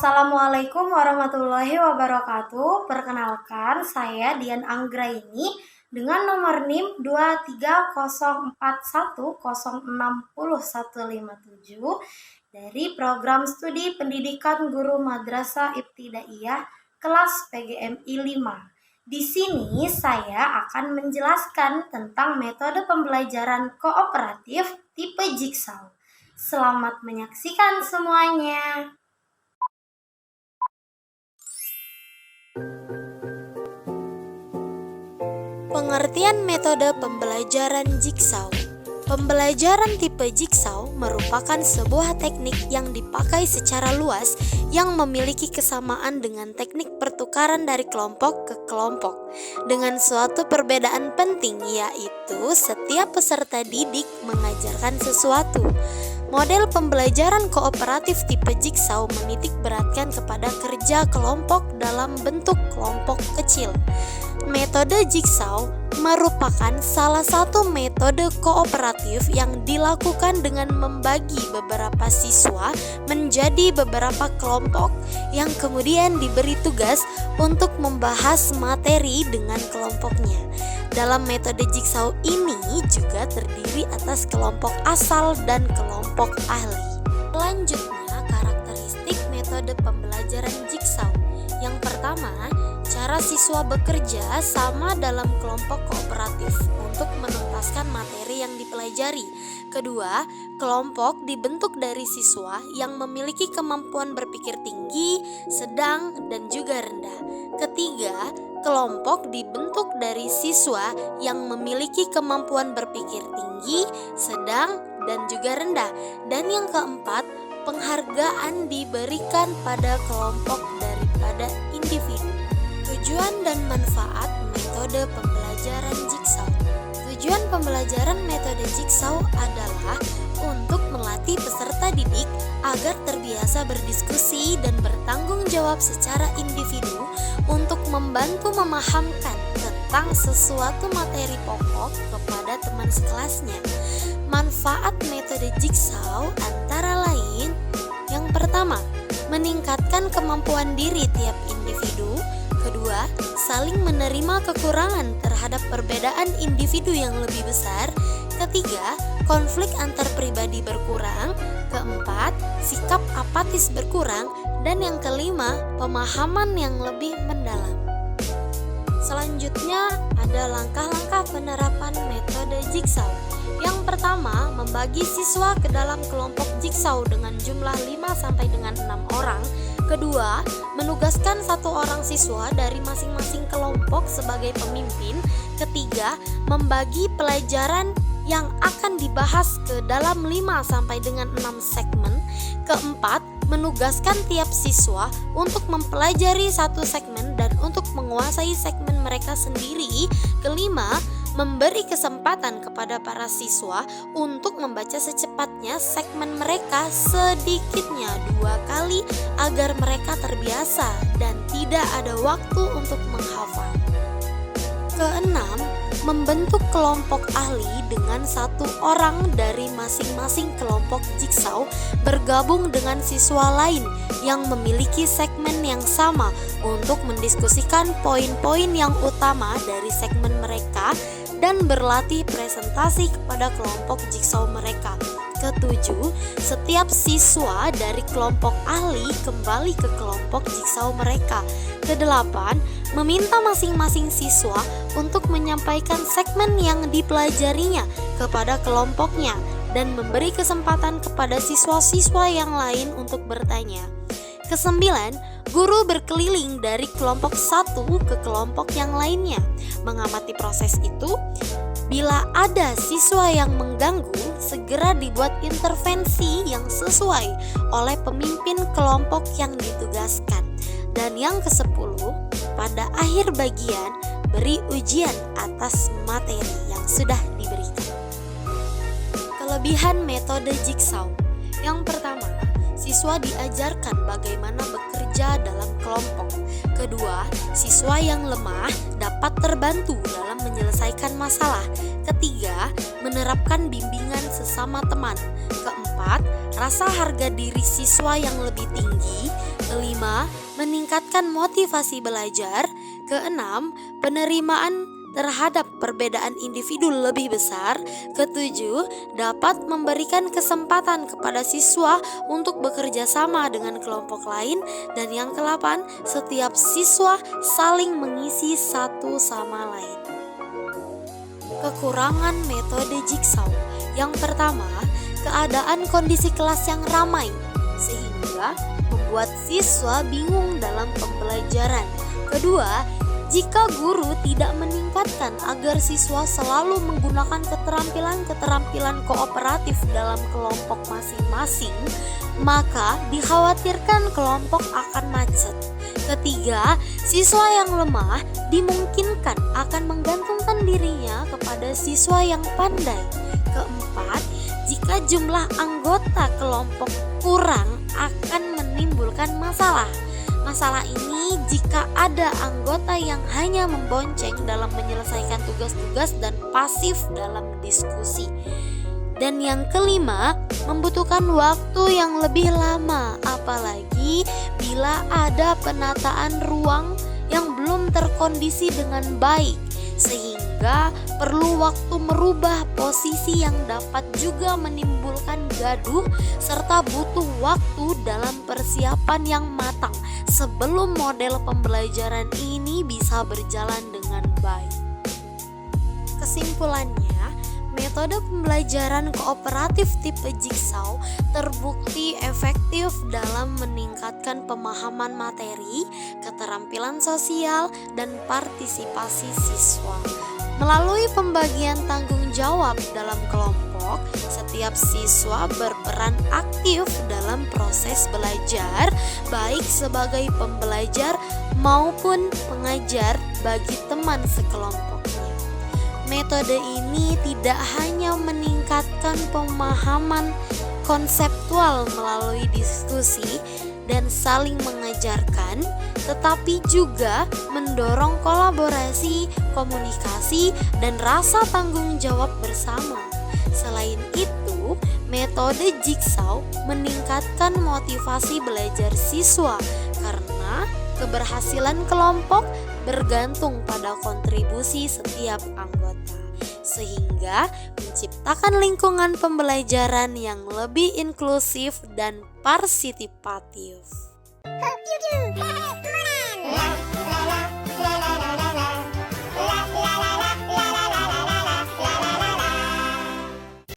Assalamualaikum warahmatullahi wabarakatuh. Perkenalkan, saya Dian Anggraini dengan nomor NIM 23041060157 dari Program Studi Pendidikan Guru Madrasah Ibtidaiyah kelas PGMI 5. Di sini saya akan menjelaskan tentang metode pembelajaran kooperatif tipe Jigsaw. Selamat menyaksikan semuanya. Pengertian metode pembelajaran Jigsaw. Pembelajaran tipe Jigsaw merupakan sebuah teknik yang dipakai secara luas yang memiliki kesamaan dengan teknik pertukaran dari kelompok ke kelompok, dengan suatu perbedaan penting, yaitu setiap peserta didik mengajarkan sesuatu. Model pembelajaran kooperatif tipe Jigsaw menitik beratkan kepada kerja kelompok dalam bentuk kelompok kecil. Metode Jigsaw merupakan salah satu metode kooperatif yang dilakukan dengan membagi beberapa siswa menjadi beberapa kelompok yang kemudian diberi tugas untuk membahas materi dengan kelompoknya. Dalam metode Jigsaw ini juga terdiri atas kelompok asal dan kelompok ahli. Selanjutnya, karakteristik metode pembelajaran Jigsaw. Yang pertama, cara siswa bekerja sama dalam kelompok kooperatif untuk menuntaskan materi yang dipelajari. Kedua, kelompok dibentuk dari siswa yang memiliki kemampuan berpikir tinggi, sedang, dan juga rendah. Ketiga, kelompok dibentuk dari siswa yang memiliki kemampuan berpikir tinggi, sedang, dan juga rendah. Dan yang keempat, penghargaan diberikan pada kelompok daripada individu. Tujuan dan manfaat metode pembelajaran Jigsaw. Tujuan pembelajaran metode Jigsaw adalah untuk melatih peserta didik agar terbiasa berdiskusi dan bertanggung jawab secara individu untuk membantu memahamkan tentang sesuatu materi pokok kepada teman sekelasnya. Manfaat metode Jigsaw antara lain: yang pertama, meningkatkan kemampuan diri tiap individu. Kedua, saling menerima kekurangan terhadap perbedaan individu yang lebih besar. Ketiga, konflik antar pribadi berkurang. Keempat, sikap apatis berkurang. Dan yang kelima, pemahaman yang lebih mendalam. Selanjutnya ada langkah-langkah penerapan metode Jigsaw. Yang pertama, membagi siswa ke dalam kelompok Jigsaw dengan jumlah 5 sampai dengan 6 orang. Kedua, menugaskan 1 orang siswa dari masing-masing kelompok sebagai pemimpin. Ketiga, membagi pelajaran yang akan dibahas ke dalam 5 sampai dengan 6 segmen. Keempat, menugaskan tiap siswa untuk mempelajari 1 segmen dan untuk menguasai segmen mereka sendiri. Kelima, memberi kesempatan kepada para siswa untuk membaca secepatnya segmen mereka sedikitnya 2 kali agar mereka terbiasa dan tidak ada waktu untuk menghafal. Keenam, membentuk kelompok ahli dengan 1 orang dari masing-masing kelompok Jigsaw bergabung dengan siswa lain yang memiliki segmen yang sama untuk mendiskusikan poin-poin yang utama dari segmen mereka dan berlatih presentasi kepada kelompok Jigsaw mereka. Ketujuh, setiap siswa dari kelompok ahli kembali ke kelompok Jigsaw mereka. Kedelapan, meminta masing-masing siswa untuk menyampaikan segmen yang dipelajarinya kepada kelompoknya dan memberi kesempatan kepada siswa-siswa yang lain untuk bertanya. Kesembilan, guru berkeliling dari kelompok satu ke kelompok yang lainnya, mengamati proses itu. Bila ada siswa yang mengganggu, segera dibuat intervensi yang sesuai oleh pemimpin kelompok yang ditugaskan. Dan yang ke-10, pada akhir bagian, beri ujian atas materi yang sudah diberikan. Kelebihan metode Jigsaw. Yang pertama, siswa diajarkan bagaimana bekerja dalam kelompok. Kedua, siswa yang lemah dapat terbantu dalam menyelesaikan masalah. Ketiga, menerapkan bimbingan sesama teman. Keempat, rasa harga diri siswa yang lebih tinggi. Kelima, meningkatkan motivasi belajar. Keenam, penerimaan terhadap perbedaan individu lebih besar. Ketujuh, dapat memberikan kesempatan kepada siswa untuk bekerja sama dengan kelompok lain. Dan yang kedelapan, setiap siswa saling mengisi satu sama lain. Kekurangan metode jigsaw. Yang pertama, keadaan kondisi kelas yang ramai sehingga membuat siswa bingung dalam pembelajaran. Kedua, jika guru tidak meningkatkan agar siswa selalu menggunakan keterampilan kooperatif dalam kelompok masing-masing, maka dikhawatirkan kelompok akan macet. Ketiga, siswa yang lemah dimungkinkan akan menggantungkan dirinya kepada siswa yang pandai. Keempat, jika jumlah anggota kelompok kurang akan menimbulkan masalah. Masalah ini jika ada anggota yang hanya membonceng dalam menyelesaikan tugas-tugas dan pasif dalam diskusi. Dan yang kelima, membutuhkan waktu yang lebih lama, apalagi bila ada penataan ruang yang belum terkondisi dengan baik, sehingga perlu waktu merubah posisi yang dapat juga menimbulkan gaduh, serta butuh waktu dalam persiapan yang matang sebelum model pembelajaran ini bisa berjalan dengan baik. Kesimpulannya, metode pembelajaran kooperatif tipe jigsaw terbukti efektif dalam meningkatkan pemahaman materi, keterampilan sosial, dan partisipasi siswa. Melalui pembagian tanggung jawab dalam kelompok, setiap siswa berperan aktif dalam proses belajar, baik sebagai pembelajar maupun pengajar bagi teman sekelompoknya. Metode ini tidak hanya meningkatkan pemahaman konseptual melalui diskusi dan saling mengajarkan, tetapi juga mendorong kolaborasi, komunikasi, dan rasa tanggung jawab bersama. Selain itu, metode jigsaw meningkatkan motivasi belajar siswa karena keberhasilan kelompok bergantung pada kontribusi setiap anggota, sehingga menciptakan lingkungan pembelajaran yang lebih inklusif dan partisipatif. Hope you do